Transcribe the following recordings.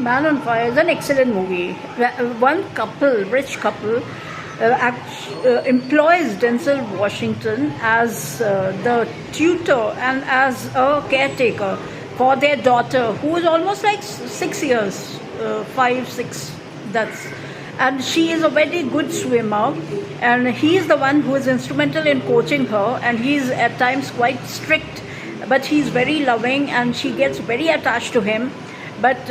Man on Fire is an excellent movie. One couple, rich couple, employs Denzel Washington as the tutor and as a caretaker for their daughter, who is almost like 6 years, 5, 6. That's and she is a very good swimmer, and he is the one who is instrumental in coaching her, and he is at times quite strict, but he's very loving, and she gets very attached to him. But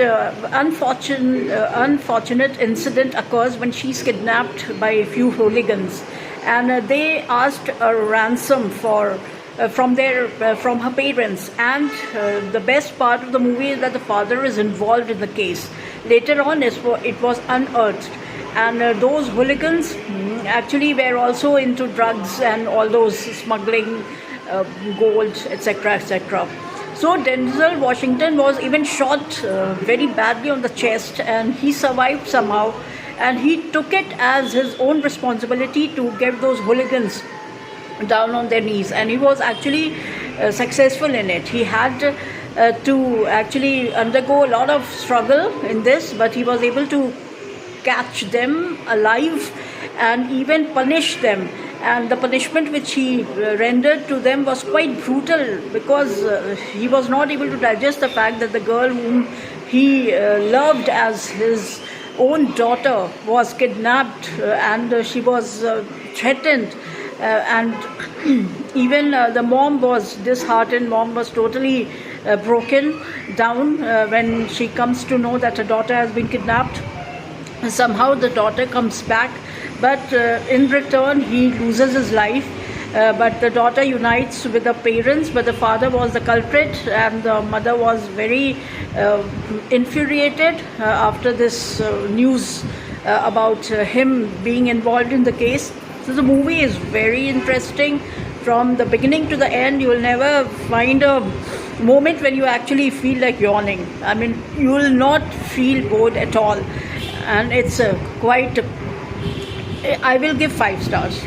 unfortunate incident occurs when she's kidnapped by a few hooligans, and they asked a ransom from her parents. And the best part of the movie is that the father is involved in the case. Later on, it was unearthed, and those hooligans actually were also into drugs and all those smuggling gold, etc., etc. So Denzel Washington was even shot very badly on the chest, and he survived somehow, and he took it as his own responsibility to get those hooligans down on their knees, and he was actually successful in it. He had to actually undergo a lot of struggle in this, but he was able to catch them alive and even punish them. And the punishment which he rendered to them was quite brutal, because he was not able to digest the fact that the girl whom he loved as his own daughter was kidnapped, and she was threatened, and even the mom was disheartened. Mom was totally broken down when she comes to know that her daughter has been kidnapped. Somehow the daughter comes back, but in return he loses his life. But the daughter unites with the parents, but the father was the culprit, and the mother was very infuriated after this news about him being involved in the case. So the movie is very interesting from the beginning to the end. You will never find a moment when you actually feel like yawning. I mean, you will not feel bored at all, and it's quite. I will give 5 stars.